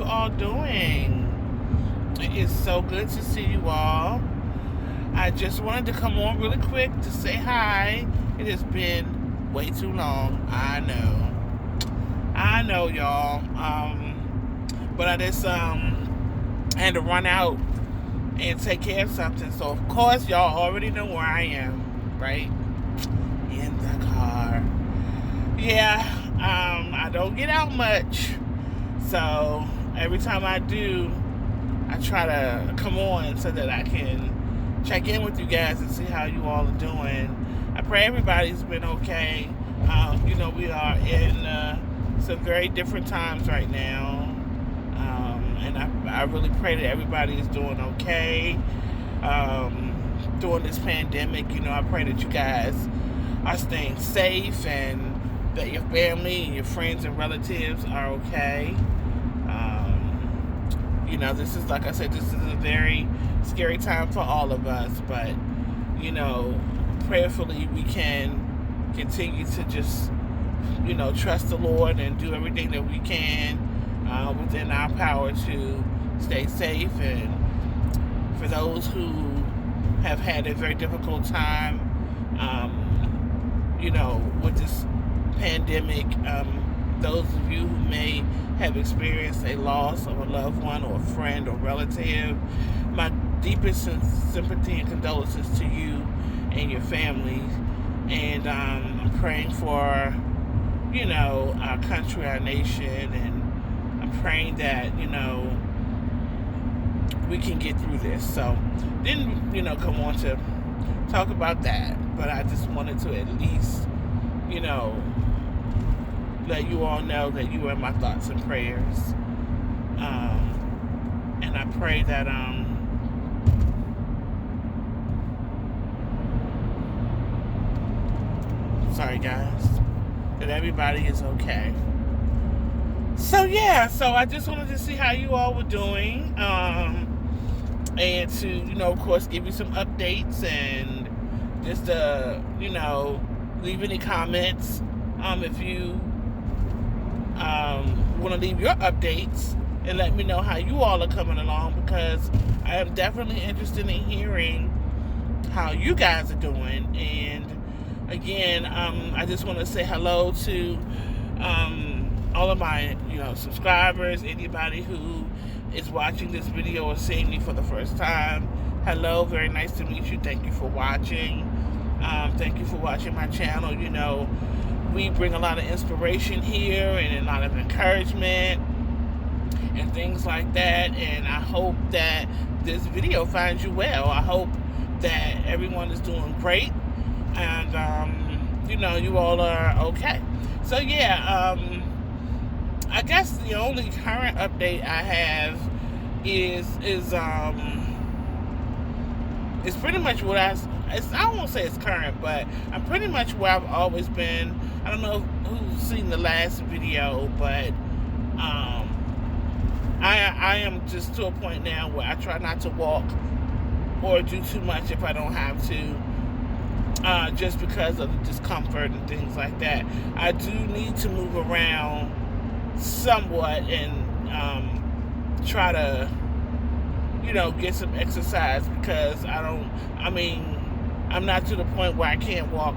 you all doing? It is so good to see you all. I just wanted to come on really quick to say hi. It has been way too long. I know, y'all. But I just had to run out and take care of something. So of course y'all already know where I am, right? In the car. Yeah, I don't get out much. So every time I do, I try to come on so that I can check in with you guys and see how you all are doing. I pray everybody's been okay. We are in some very different times right now. And I really pray that everybody is doing okay during this pandemic. I pray that you guys are staying safe and that your family and your friends and relatives are okay. This is, like I said, this is a very scary time for all of us, but, prayerfully we can continue to just, trust the Lord and do everything that we can within our power to stay safe. And for those who have had a very difficult time, with this pandemic, those of you who may have experienced a loss of a loved one or a friend or relative, my deepest sympathy and condolences to you and your families. And I'm praying for, our country, our nation, and I'm praying that, we can get through this. So didn't, come on to talk about that, but I just wanted to at least, let you all know that you are in my thoughts and prayers. And I pray that sorry guys, that everybody is okay. So I just wanted to see how you all were doing, and to of course give you some updates, and just leave any comments if you want to leave your updates and let me know how you all are coming along, because I am definitely interested in hearing how you guys are doing. And again, I just want to say hello to all of my subscribers, anybody who is watching this video or seeing me for the first time. Hello, very nice to meet you. Thank you for watching. Thank you for watching my channel. We bring a lot of inspiration here and a lot of encouragement and things like that. And I hope that this video finds you well. I hope that everyone is doing great, and you all are okay. So I guess the only current update I have is pretty much what I won't say it's current, but I'm pretty much where I've always been. I don't know who's seen the last video, but I am just to a point now where I try not to walk or do too much if I don't have to, just because of the discomfort and things like that. I do need to move around somewhat and try to get some exercise, because I'm not to the point where I can't walk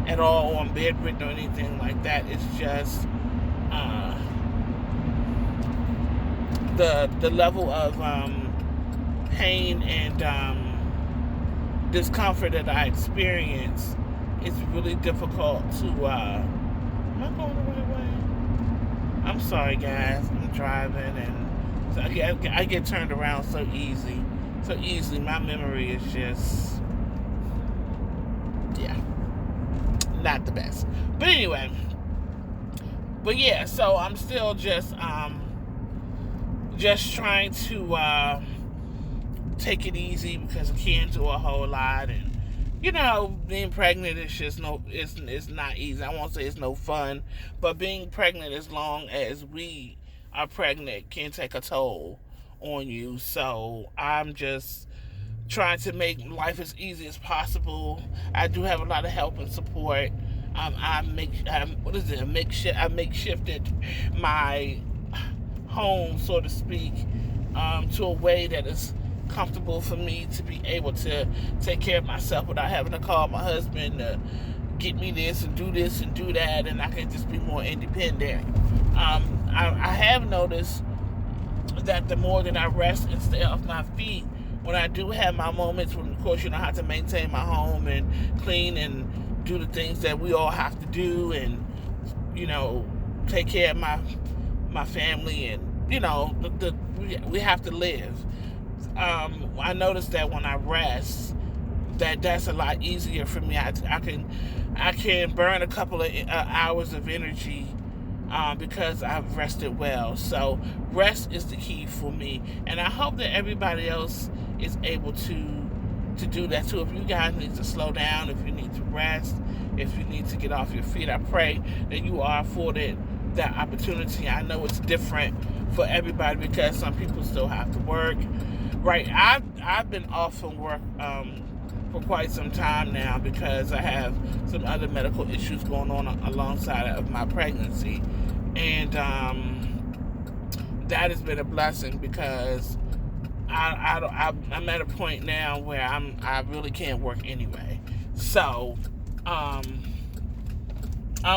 at all, or I'm bedridden or anything like that. It's just the level of pain and discomfort that I experience is really difficult to. Am I going the right way? I'm sorry, guys. I'm driving, and so I get turned around so easily. My memory is just, not the best. But anyway, so I'm still just trying to take it easy, because I can't do a whole lot. And being pregnant is just it's not easy. I won't say it's no fun, but being pregnant, as long as we are pregnant, can take a toll on you. So I'm just trying to make life as easy as possible. I do have a lot of help and support. I makeshifted my home, so to speak, to a way that is comfortable for me to be able to take care of myself without having to call my husband to get me this and do that, and I can just be more independent. I have noticed that the more that I rest and stay off my feet, when I do have my moments when, of course, I have to maintain my home and clean and do the things that we all have to do, and take care of my family, and we have to live. I noticed that when I rest, that's a lot easier for me. I can burn a couple of hours of energy because I've rested well. So rest is the key for me, and I hope that everybody else is able to do that too. If you guys need to slow down, if you need to rest, if you need to get off your feet, I pray that you are afforded that opportunity. I know it's different for everybody because some people still have to work. Right, I've been off from work for quite some time now because I have some other medical issues going on alongside of my pregnancy, and that has been a blessing because I'm at a point now where I really can't work anyway. So I'm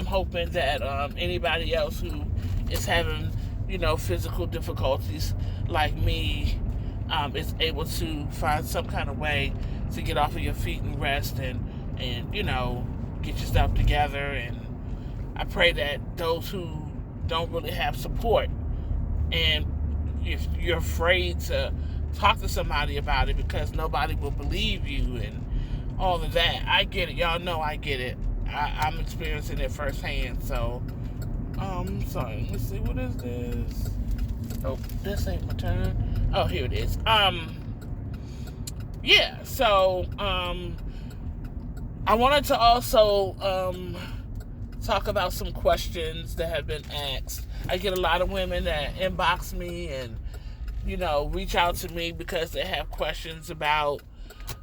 hoping that anybody else who is having physical difficulties like me is able to find some kind of way to get off of your feet and rest and get your stuff together. And I pray that those who don't really have support, and if you're afraid to talk to somebody about it because nobody will believe you and all of that, I get it. Y'all know I get it. I'm experiencing it firsthand. So sorry, let's see, what is this? Oh, this ain't my turn. Oh, here it is. Yeah, so I wanted to also talk about some questions that have been asked. I get a lot of women that inbox me and reach out to me because they have questions about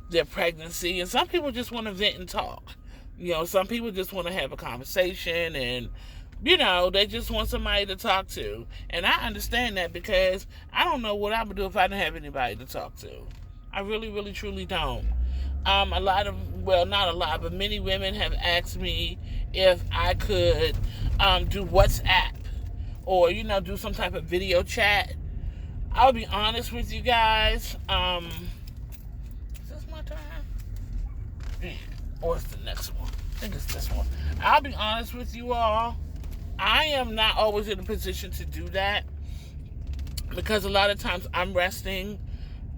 their pregnancy, and some people just want to vent and talk. Some people just want to have a conversation, and they just want somebody to talk to. And I understand that because I don't know what I would do if I didn't have anybody to talk to. I really, really, truly don't. Not a lot, but many women have asked me if I could do WhatsApp or, do some type of video chat. I'll be honest with you guys. Is this my turn? Or it's the next one? I think it's this one. I'll be honest with you all. I am not always in a position to do that because a lot of times I'm resting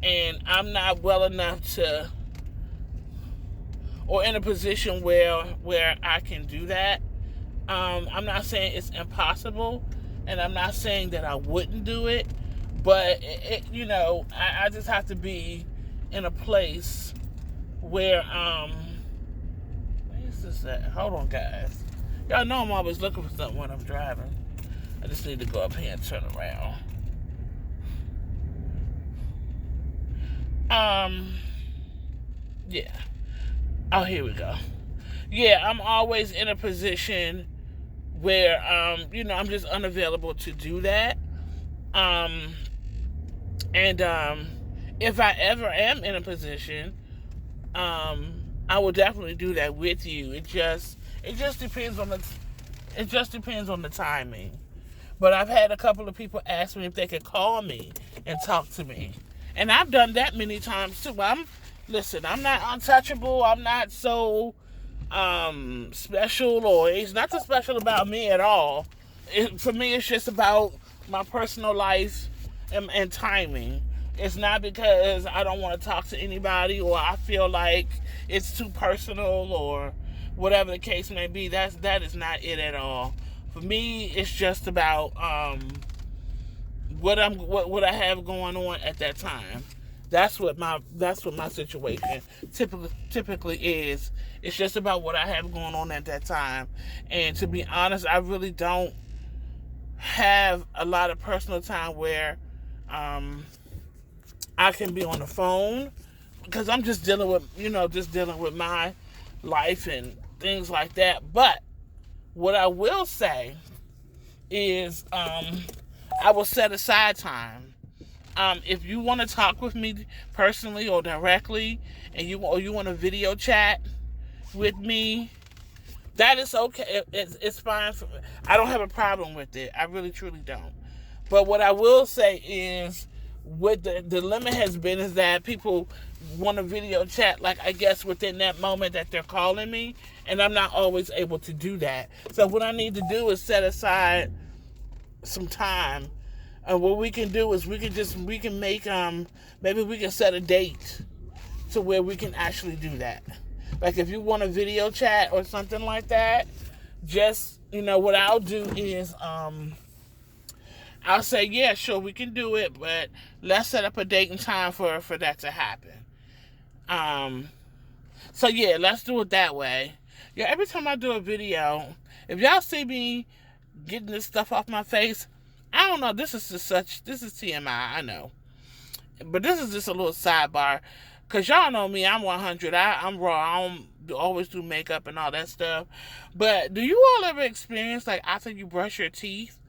and I'm not well enough to, or in a position where I can do that. I'm not saying it's impossible, and I'm not saying that I wouldn't do it, but I just have to be in a place where where is this at? Hold on, guys. Y'all know I'm always looking for something when I'm driving. I just need to go up here and turn around. Yeah. Oh, here we go. Yeah, I'm always in a position where, I'm just unavailable to do that. If I ever am in a position, I will definitely do that with you. It just depends on the timing. But I've had a couple of people ask me if they could call me and talk to me. And I've done that many times too. I'm not untouchable. I'm not so special, or it's nothing special about me at all. For me, it's just about my personal life and timing. It's not because I don't want to talk to anybody or I feel like it's too personal or whatever the case may be. That is not it at all. For me, it's just about what I have going on at that time. That's what my situation typically is. It's just about what I have going on at that time. And to be honest, I really don't have a lot of personal time where I can be on the phone because I'm just dealing with my life and things like that. But what I will say is I will set aside time. If you want to talk with me personally or directly, and you want a video chat with me, that is okay. It's fine for me. I don't have a problem with it. I really truly don't. But what I will say is, what the limit has been is that people want a video chat, like I guess within that moment that they're calling me, and I'm not always able to do that. So what I need to do is set aside some time. And what we can do is we can make maybe we can set a date to where we can actually do that. Like if you want a video chat or something like that, just what I'll do is I'll say, yeah, sure, we can do it, but let's set up a date and time for that to happen. So yeah, let's do it that way. Yeah, every time I do a video, if y'all see me getting this stuff off my face, I don't know. This is TMI. I know, but this is just a little sidebar, cause y'all know me. I'm 100. I'm raw. I don't always do makeup and all that stuff. But do you all ever experience, like, after you brush your teeth,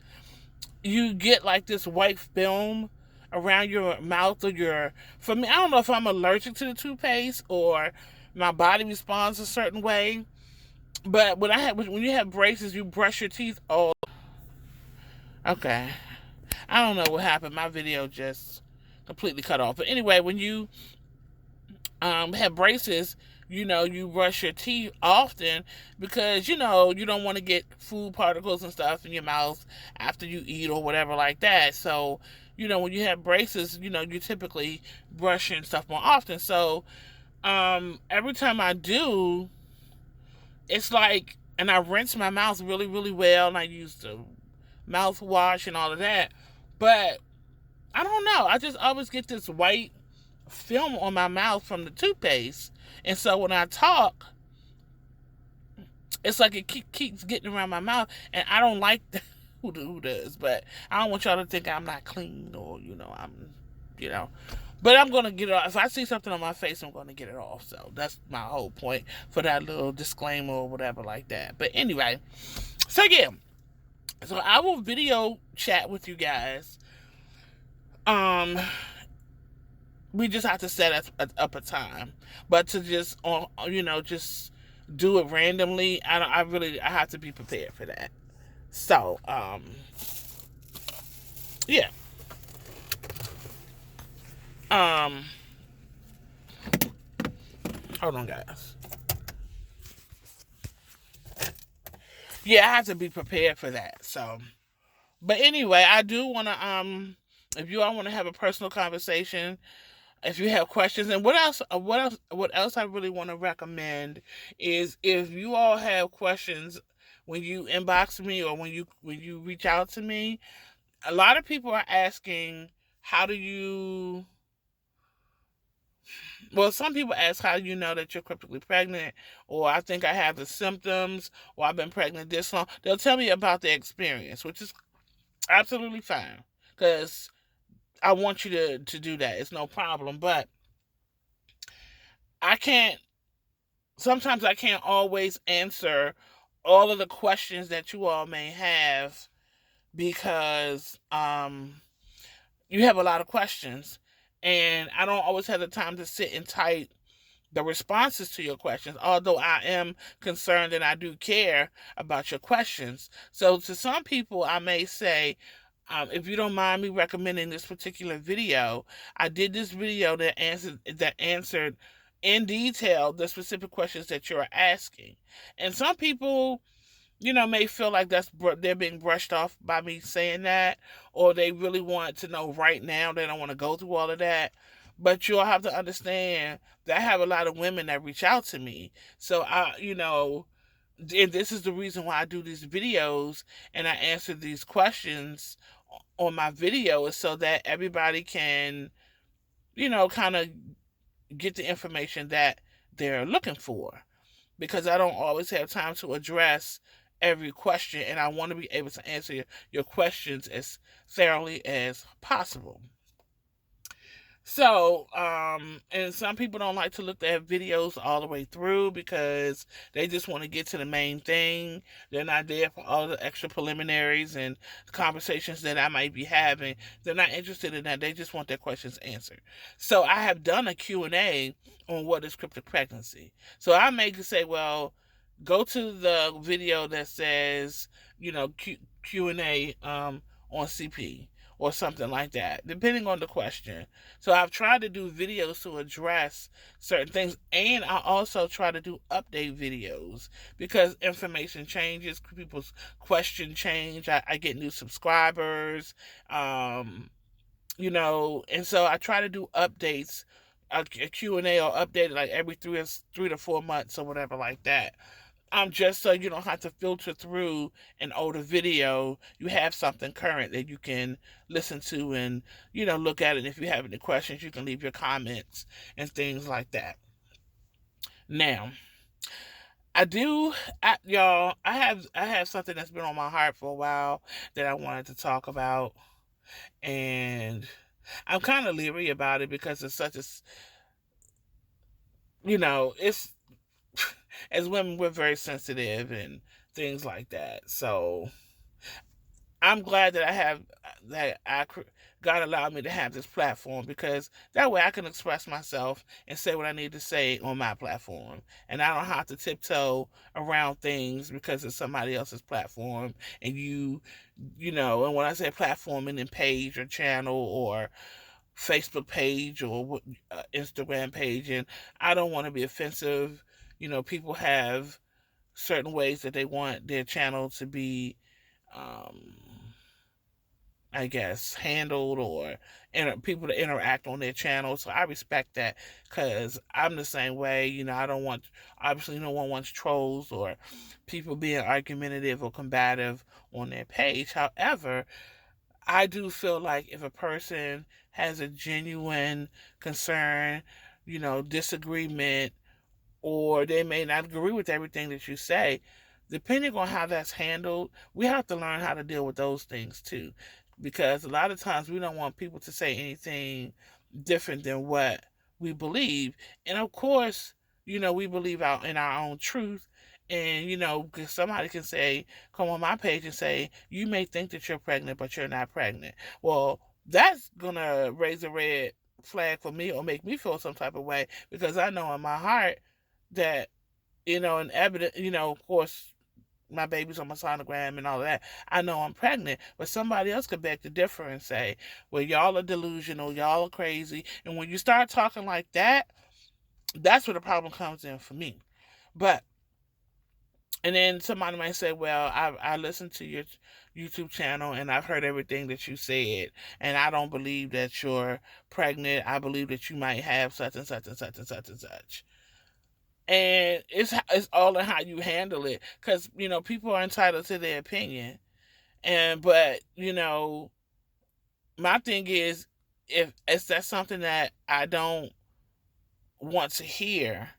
you get like this white film around your mouth or your? For me, I don't know if I'm allergic to the toothpaste or my body responds a certain way. But when you have braces, you brush your teeth. Oh, okay. I don't know what happened. My video just completely cut off. But anyway, when you have braces, you brush your teeth often because, you don't want to get food particles and stuff in your mouth after you eat or whatever like that. So, when you have braces, you typically brush and stuff more often. So, every time I do, it's like, and I rinse my mouth really, really well, and I use the mouthwash and all of that. But I don't know. I just always get this white film on my mouth from the toothpaste. And so when I talk, it's like it keeps getting around my mouth. And I don't like that. Who does? But I don't want y'all to think I'm not clean or, But I'm going to get it off. If I see something on my face, I'm going to get it off. So that's my whole point for that little disclaimer or whatever like that. But anyway, so yeah. So I will video chat with you guys. We just have to set up a time. But to just, just do it randomly, I have to be prepared for that. So, yeah. Hold on, guys. Yeah, I have to be prepared for that. So, but anyway, I do want to, if you all want to have a personal conversation, if you have questions, and what else I really want to recommend is, if you all have questions when you inbox me or when you reach out to me. A lot of people are asking, how do you? Well, some people ask, how do you know that you're cryptically pregnant, or I think I have the symptoms, or I've been pregnant this long. They'll tell me about their experience, which is absolutely fine, because I want you to do that. It's no problem. But I can't, sometimes I can't always answer all of the questions that you all may have, because you have a lot of questions, and I don't always have the time to sit and type the responses to your questions, although I am concerned and I do care about your questions. So to some people, I may say, if you don't mind me recommending this particular video, I did this video that answered in detail the specific questions that you're asking. And some people, may feel like they're being brushed off by me saying that, or they really want to know right now. They don't want to go through all of that. But you'll have to understand that I have a lot of women that reach out to me. So and this is the reason why I do these videos and I answer these questions on my video, is so that everybody can, kind of get the information that they're looking for. Because I don't always have time to address every question, and I want to be able to answer your questions as thoroughly as possible. So, and some people don't like to look at videos all the way through because they just want to get to the main thing. They're not there for all the extra preliminaries and conversations that I might be having. They're not interested in that. They just want their questions answered. So I have done a Q&A on what is cryptic pregnancy. So I may say, well, go to the video that says, Q&A on CP or something like that, depending on the question. So I've tried to do videos to address certain things, and I also try to do update videos because information changes, people's question change. I get new subscribers, and so I try to do updates, a Q&A or update like every 3 to 4 months or whatever like that. Just so you don't have to filter through an older video. You have something current that you can listen to and, look at it. If you have any questions, you can leave your comments and things like that. Now, I do, y'all. I have something that's been on my heart for a while that I wanted to talk about, and I'm kind of leery about it because it's such a, it's as women we're very sensitive and things like that. So I'm glad that God allowed me to have this platform because that way I can express myself and say what I need to say on my platform, and I don't have to tiptoe around things because it's somebody else's platform. And and when I say platform, meaning page or channel or Facebook page or Instagram page, and I don't want to be offensive. People have certain ways that they want their channel to be, um, I guess, handled, or people to interact on their channel. So I respect that because I'm the same way. I don't want, obviously, no one wants trolls or people being argumentative or combative on their page. However, I do feel like if a person has a genuine concern, disagreement, or they may not agree with everything that you say, depending on how that's handled, we have to learn how to deal with those things too. Because a lot of times we don't want people to say anything different than what we believe. And of course, we believe out in our own truth. And, because somebody can say, come on my page and say, you may think that you're pregnant, but you're not pregnant. Well, that's going to raise a red flag for me or make me feel some type of way because I know in my heart that, and evident, of course, my baby's on my sonogram and all of that. I know I'm pregnant, but somebody else could beg to differ and say, well, y'all are delusional, y'all are crazy. And when you start talking like that, that's where the problem comes in for me. But, and then somebody might say, well, I listened to your YouTube channel and I've heard everything that you said, and I don't believe that you're pregnant. I believe that you might have such and such and such and such and such. And it's all in how you handle it, because people are entitled to their opinion. But my thing is, if that's something that I don't want to hear,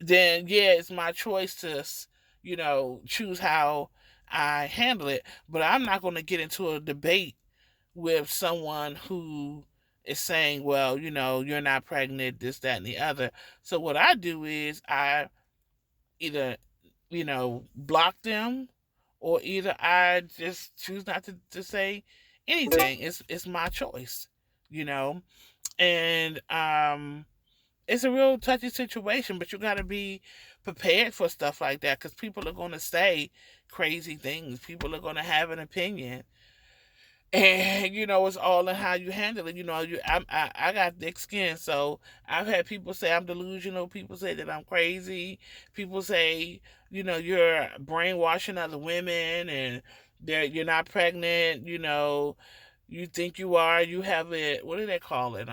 then yeah, it's my choice to choose how I handle it. But I'm not going to get into a debate with someone who is saying, well, you're not pregnant, this, that, and the other. So what I do is I either block them, or either I just choose not to say anything. It's my choice, you know. And it's a real touchy situation, but you got to be prepared for stuff like that because people are going to say crazy things. People are going to have an opinion, and it's all in how you handle it. I got thick skin, so I've had people say I'm delusional. People say that I'm crazy. People say you're brainwashing other women, and you're not pregnant. You think you are. You have it. What do they call it?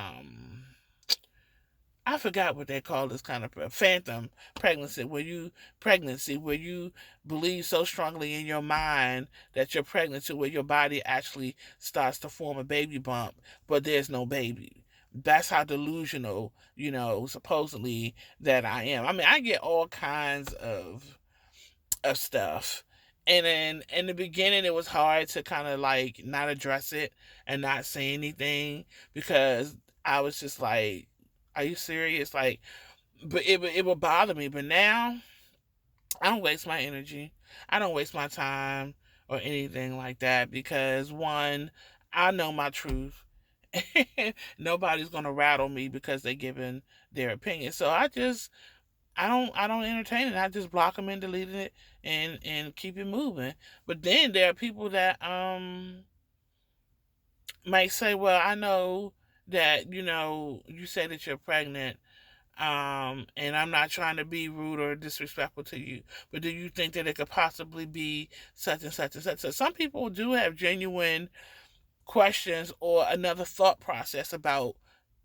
I forgot what they call this kind of phantom pregnancy, where you believe so strongly in your mind that you're pregnant to where your body actually starts to form a baby bump, but there's no baby. That's how delusional, supposedly that I am. I mean, I get all kinds of stuff. And then in the beginning, it was hard to kind of like not address it and not say anything because I was just like, "Are you serious?" Like, but it would bother me. But now I don't waste my energy. I don't waste my time or anything like that because one, I know my truth. Nobody's gonna rattle me because they're giving their opinion. So I don't entertain it. I just block them and delete it and keep it moving. But then there are people that might say, well, I know that you say that you're pregnant, and I'm not trying to be rude or disrespectful to you, but do you think that it could possibly be such and such and such? So some people do have genuine questions or another thought process about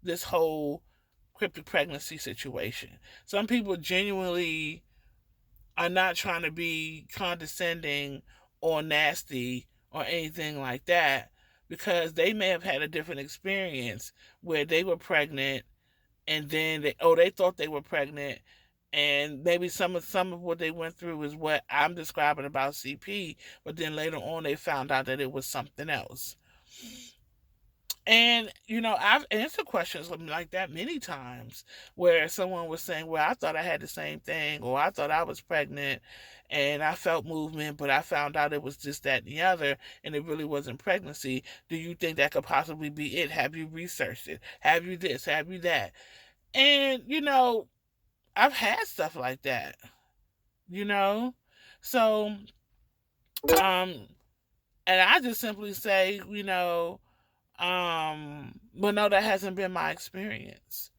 this whole cryptic pregnancy situation. Some people genuinely are not trying to be condescending or nasty or anything like that because they may have had a different experience where they were pregnant and then they thought they were pregnant, and maybe some of what they went through is what I'm describing about CP, but then later on they found out that it was something else. And I've answered questions like that many times, where someone was saying, "Well, I thought I had the same thing," or "I thought I was pregnant, and I felt movement, but I found out it was just that and the other, and it really wasn't pregnancy. Do you think that could possibly be it? Have you researched it? Have you this? Have you that?" And I've had stuff like that. You know, so um, and I just simply say, well, no, that hasn't been my experience.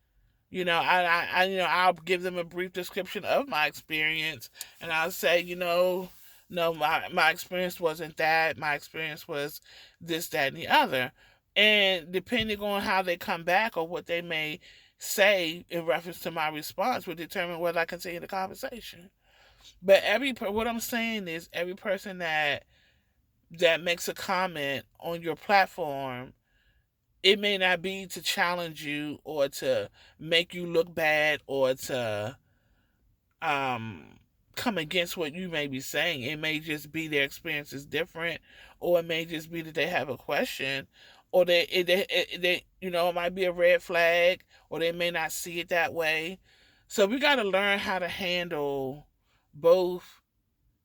I'll give them a brief description of my experience, and I'll say, no, my experience wasn't that. My experience was this, that, and the other. And depending on how they come back or what they may say in reference to my response will determine whether I continue the conversation. But what I'm saying is every person that makes a comment on your platform, it may not be to challenge you or to make you look bad or to um come against what you may be saying. It may just be their experience is different, or it may just be that they have a question, or it might be a red flag, or they may not see it that way. So we got to learn how to handle both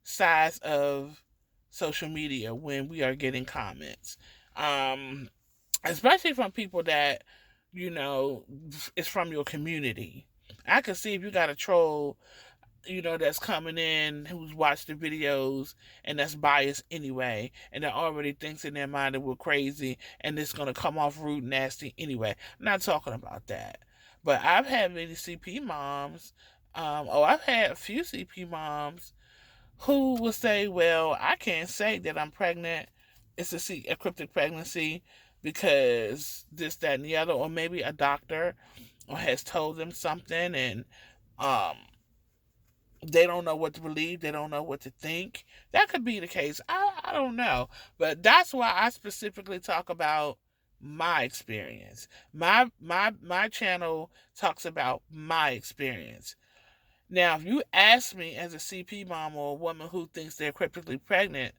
sides of social media when we are getting comments. Um, Especially from people that you know is from your community. I can see if you got a troll, that's coming in who's watched the videos and that's biased anyway, and that already thinks in their mind that we're crazy and it's gonna come off rude, nasty anyway. I'm not talking about that. But I've had many CP moms, I've had a few CP moms who will say, "Well, I can't say that I'm pregnant. It's a cryptic pregnancy because this, that, and the other," or maybe a doctor or has told them something, and um, they don't know what to believe. They don't know what to think. That could be the case. I don't know, but that's why I specifically talk about my experience. My channel talks about my experience. Now, if you ask me as a CP mom or a woman who thinks they're cryptically pregnant,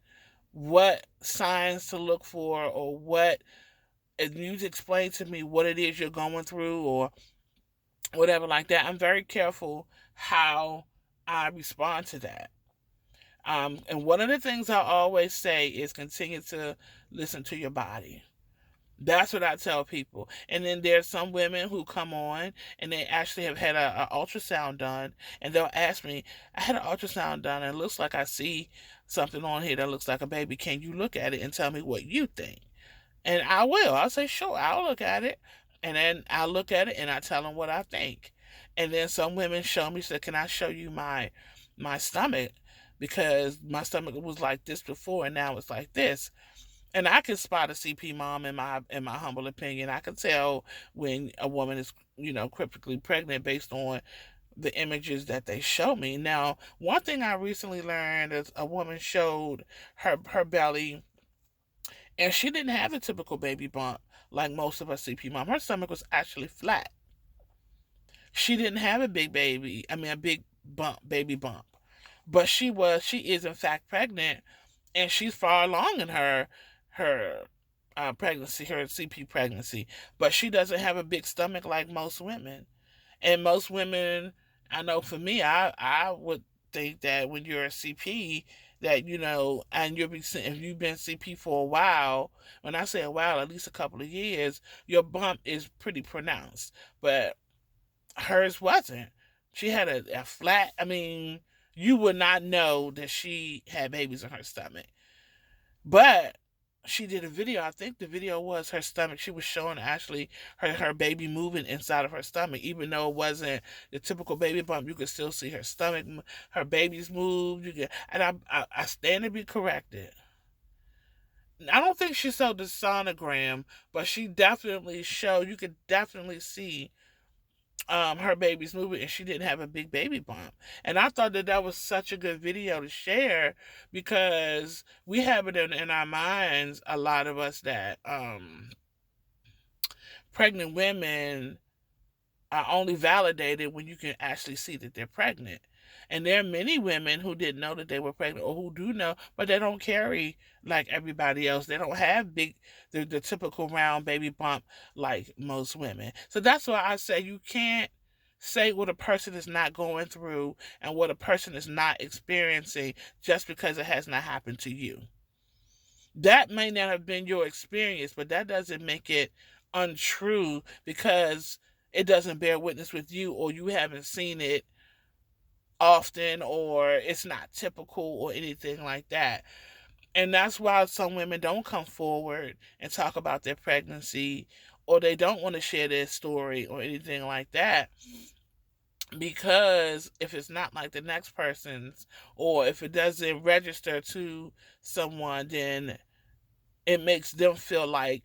what signs to look for, or if you explain to me what it is you're going through or whatever like that, I'm very careful how I respond to that. And one of the things I always say is continue to listen to your body. That's what I tell people. And then there's some women who come on and they actually have had a ultrasound done, and they'll ask me, "I had an ultrasound done and it looks like I see something on here that looks like a baby. Can you look at it and tell me what you think?" And I will. I'll say, "Sure, I'll look at it." And then I look at it and I tell them what I think. And then some women show me, say, "Can I show you my stomach? Because my stomach was like this before and now it's like this." And I can spot a CP mom in my humble opinion. I can tell when a woman is, cryptically pregnant based on the images that they show me. Now, one thing I recently learned is a woman showed her belly, and she didn't have the typical baby bump like most of us CP mom. Her stomach was actually flat. She didn't have a big baby. I mean, a big baby bump. But she is in fact pregnant, and she's far along in her pregnancy, her CP pregnancy, but she doesn't have a big stomach like most women. And most women, I know for me, I would think that when you're a CP, that and if you've been CP for a while, when I say a while, at least a couple of years, your bump is pretty pronounced. But hers wasn't. She had a flat. I mean, you would not know that she had babies in her stomach. But she did a video. I think the video was her stomach. She was showing actually her baby moving inside of her stomach, even though it wasn't the typical baby bump. You could still see her stomach, her baby's move. And I stand to be corrected. I don't think she showed the sonogram, but she definitely showed. You could definitely see her baby's moving, and she didn't have a big baby bump. And I thought that that was such a good video to share, because we have it in our minds, a lot of us, that pregnant women are only validated when you can actually see that they're pregnant. And there are many women who didn't know that they were pregnant, or who do know, but they don't carry like everybody else. They don't have the typical round baby bump like most women. So that's why I say you can't say what a person is not going through and what a person is not experiencing just because it has not happened to you. That may not have been your experience, but that doesn't make it untrue, because it doesn't bear witness with you, or you haven't seen it often, or it's not typical or anything like that. And that's why some women don't come forward and talk about their pregnancy, or they don't want to share their story or anything like that, because if it's not like the next person's, or if it doesn't register to someone, then it makes them feel like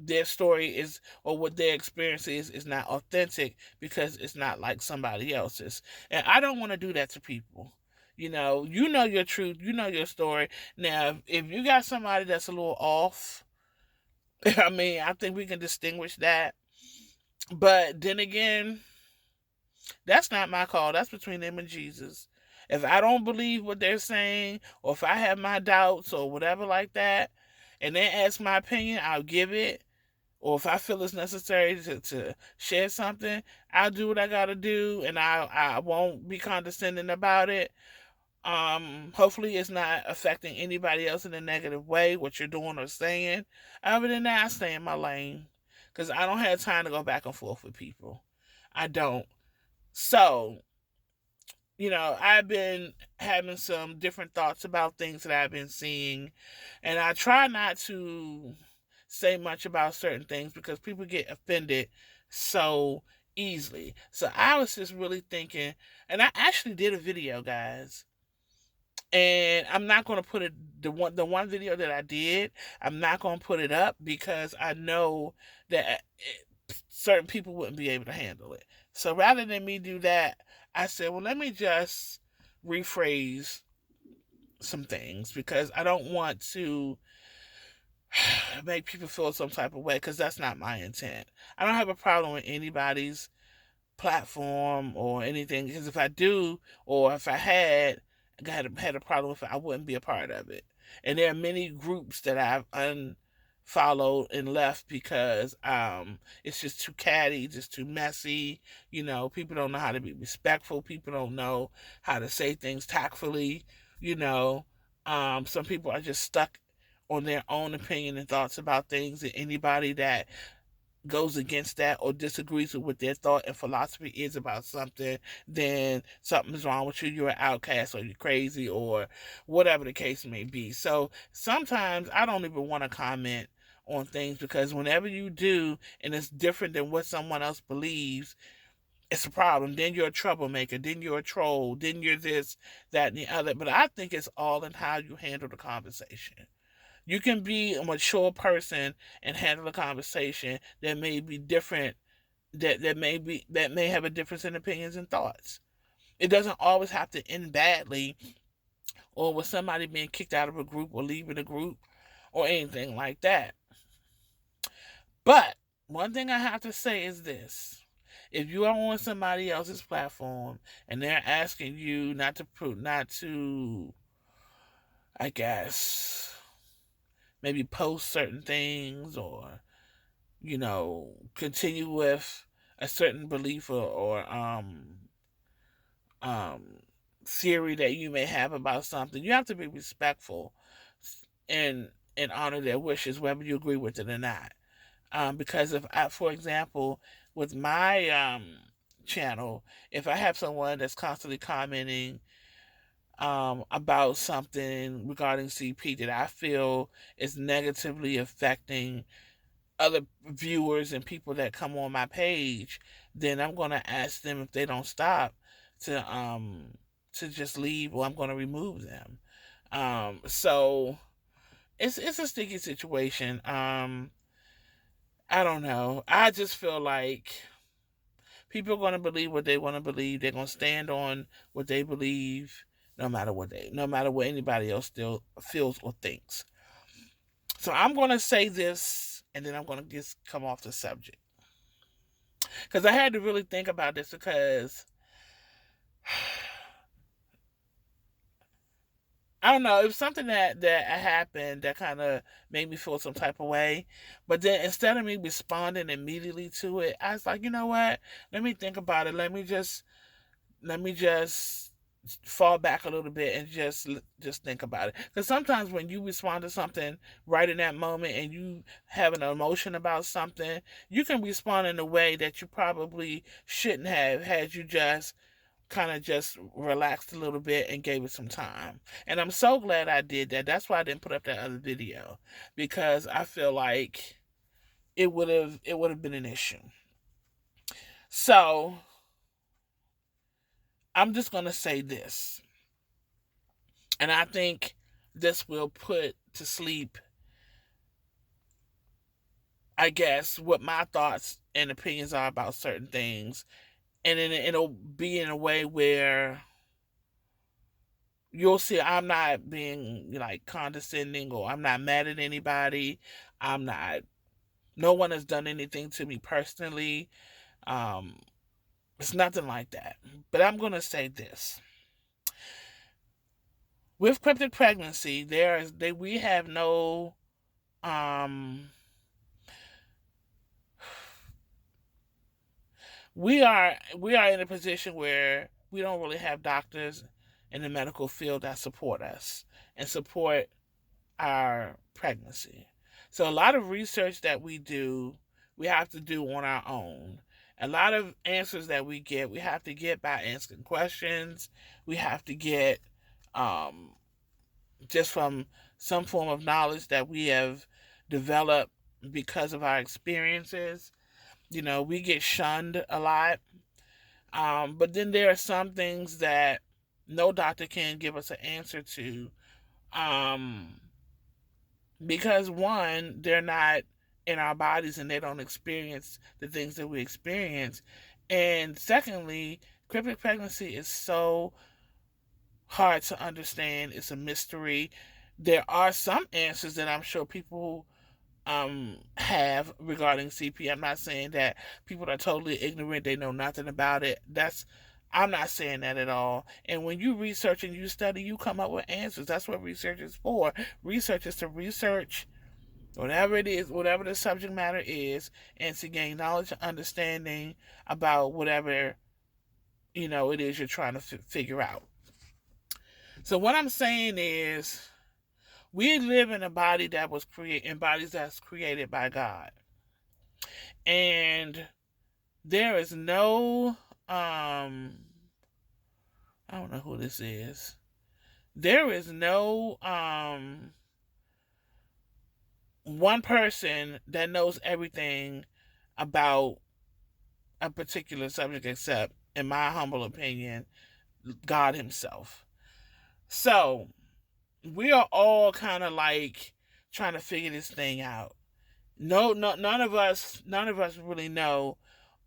their story is, or what their experience is not authentic, because it's not like somebody else's. And I don't want to do that to people. You know your truth, you know your story. Now, if you got somebody that's a little off, I mean, I think we can distinguish that. But then again, that's not my call. That's between them and Jesus. If I don't believe what they're saying, or if I have my doubts or whatever like that, and they ask my opinion, I'll give it. Or if I feel it's necessary to share something, I'll do what I gotta do, and I won't be condescending about it. Hopefully it's not affecting anybody else in a negative way, what you're doing or saying. Other than that, I stay in my lane, because I don't have time to go back and forth with people. I don't. So, I've been having some different thoughts about things that I've been seeing, and I try not to say much about certain things, because people get offended so easily. So I was just really thinking, and I actually did a video, guys. And I'm not going to put it, the one video that I did, I'm not going to put it up, because I know that certain people wouldn't be able to handle it. So rather than me do that, I said, well, let me just rephrase some things, because I don't want to make people feel some type of way, because that's not my intent. I don't have a problem with anybody's platform or anything, because if I do, or if I had a problem with it, I wouldn't be a part of it. And there are many groups that I've unfollowed and left, because it's just too catty, just too messy. People don't know how to be respectful. People don't know how to say things tactfully. Some people are just stuck on their own opinion and thoughts about things, and anybody that goes against that or disagrees with what their thought and philosophy is about something, then something's wrong with you. You're an outcast, or you're crazy, or whatever the case may be. So sometimes I don't even want to comment on things, because whenever you do and it's different than what someone else believes, it's a problem. Then you're a troublemaker. Then you're a troll. Then you're this, that, and the other. But I think it's all in how you handle the conversation. You can be a mature person and handle a conversation that may be different, that may have a difference in opinions and thoughts. It doesn't always have to end badly, or with somebody being kicked out of a group or leaving a group or anything like that. But one thing I have to say is this: if you are on somebody else's platform and they're asking you not to, I guess, maybe post certain things, or continue with a certain belief, or um theory that you may have about something. You have to be respectful and honor their wishes, whether you agree with it or not. Because if I, for example, with my channel, if I have someone that's constantly commenting about something regarding CP that I feel is negatively affecting other viewers and people that come on my page, then I'm going to ask them, if they don't stop, to just leave, or I'm going to remove them. So it's a sticky situation. I don't know. I just feel like people are going to believe what they want to believe. They're going to stand on what they believe, no matter what anybody else still feels or thinks. So I'm going to say this, and then I'm going to just come off the subject, because I had to really think about this, because I don't know, it was something that happened that kind of made me feel some type of way. But then, instead of me responding immediately to it, I was like, you know what? Let me think about it. Let me just fall back a little bit and just think about it. Because sometimes when you respond to something right in that moment, and you have an emotion about something, you can respond in a way that you probably shouldn't have, had you just kind of just relaxed a little bit and gave it some time. And I'm so glad I did that. That's why I didn't put up that other video, because I feel like it would have been an issue. So I'm just gonna say this, and I think this will put to sleep, I guess, what my thoughts and opinions are about certain things, and then it'll be in a way where you'll see I'm not being like condescending, or I'm not mad at anybody. I'm not, no one has done anything to me personally. Um, it's nothing like that. But I'm gonna say this. With cryptic pregnancy, we have no um we are in a position where we don't really have doctors in the medical field that support us and support our pregnancy. So a lot of research that we have to do on our own. A lot of answers that we have to get by asking questions. We have to get um, just from some form of knowledge that we have developed because of our experiences. We get shunned a lot. But then there are some things that no doctor can give us an answer to. Um, because one, they're not in our bodies, and they don't experience the things that we experience. And secondly, cryptic pregnancy is so hard to understand. It's a mystery. There are some answers that I'm sure people have regarding CP. I'm not saying that people are totally ignorant, they know nothing about it. I'm not saying that at all. And when you research and you study, you come up with answers. That's what research is for. Research is to research whatever it is, whatever the subject matter is, and to gain knowledge and understanding about whatever it is you're trying to figure out. So what I'm saying is, we live in a body that was created, in bodies that's created by God, and there is no I don't know who this is. There is no one person that knows everything about a particular subject, except, in my humble opinion, God himself. So we are all kind of like trying to figure this thing out. No, no, none of us really know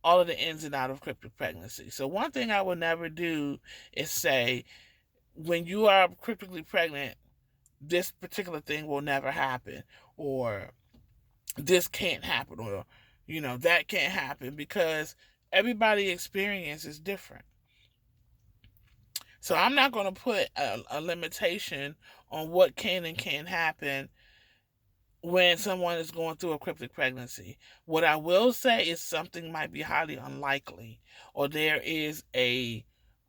all of the ins and outs of cryptic pregnancy. So one thing I would never do is say, when you are cryptically pregnant, this particular thing will never happen, or this can't happen, or that can't happen, because everybody's experience is different. So I'm not going to put a limitation on what can and can't happen when someone is going through a cryptic pregnancy. What I will say is something might be highly unlikely, or there is a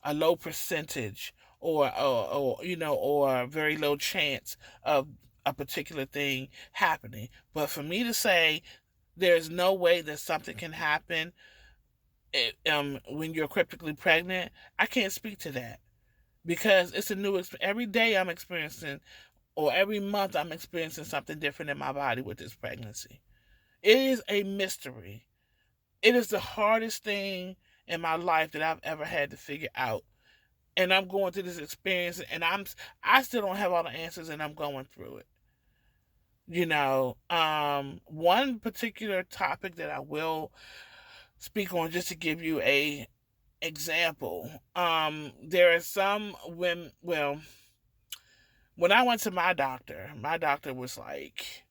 low percentage, or a very low chance of a particular thing happening. But for me to say there's no way that something can happen when you're cryptically pregnant, I can't speak to that because it's a new every day I'm experiencing, or every month I'm experiencing something different in my body with this pregnancy. It is a mystery. It is the hardest thing in my life that I've ever had to figure out. And I'm going through this experience, and I still don't have all the answers, and I'm going through it. One particular topic that I will speak on, just to give you a example. There are some women. Well, when I went to my doctor was like,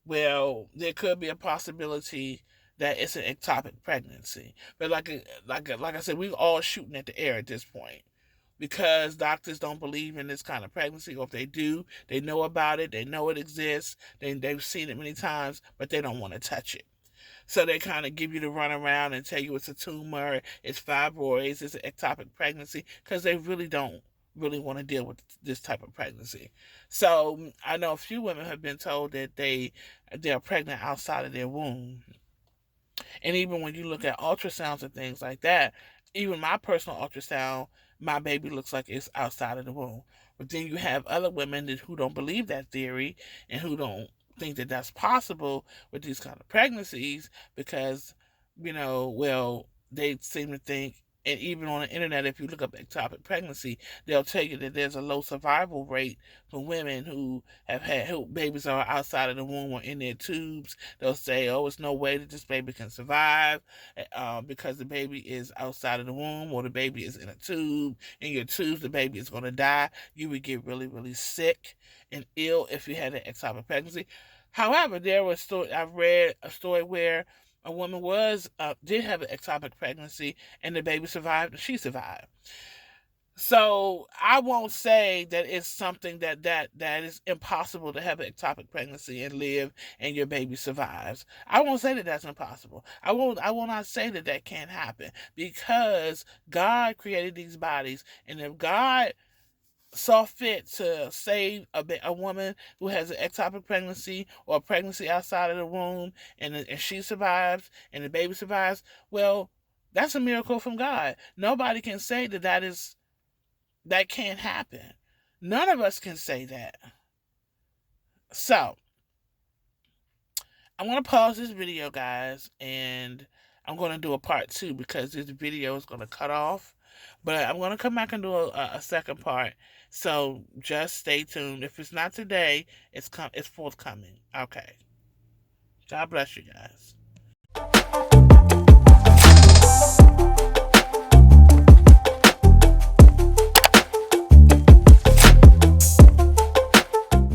well, there could be a possibility that it's an ectopic pregnancy. But like I said, we all shooting at the air at this point because doctors don't believe in this kind of pregnancy, or if they do, they know about it, they know it exists, they've seen it many times, but they don't want to touch it. So they kind of give you the runaround and tell you it's a tumor, it's fibroids, it's an ectopic pregnancy, because they really don't really want to deal with this type of pregnancy. So I know a few women have been told that they're pregnant outside of their womb. And even when you look at ultrasounds and things like that, even my personal ultrasound, my baby looks like it's outside of the womb. But then you have other women who don't believe that theory and who don't think that that's possible with these kind of pregnancies because, well, they seem to think, and even on the internet, if you look up ectopic pregnancy, they'll tell you that there's a low survival rate for women who have had who babies are outside of the womb or in their tubes. They'll say, "Oh, it's no way that this baby can survive because the baby is outside of the womb, or the baby is in a tube. In your tubes, the baby is going to die. You would get really, really sick and ill if you had an ectopic pregnancy." However, I've read a story where a woman did have an ectopic pregnancy, and the baby survived, and she survived. So I won't say that it's something that is impossible to have an ectopic pregnancy and live, and your baby survives. I won't say that that's impossible. I will not say that that can't happen, because God created these bodies, and if God saw fit to save a woman who has an ectopic pregnancy, or a pregnancy outside of the womb, and she survives and the baby survives, well, that's a miracle from God. Nobody can say that can't happen. None of us can say that. So I'm going to pause this video, guys, and I'm going to do a part 2 because this video is going to cut off. But I'm going to come back and do a second part. So just stay tuned. If it's not today, it's forthcoming. Okay. God bless you guys.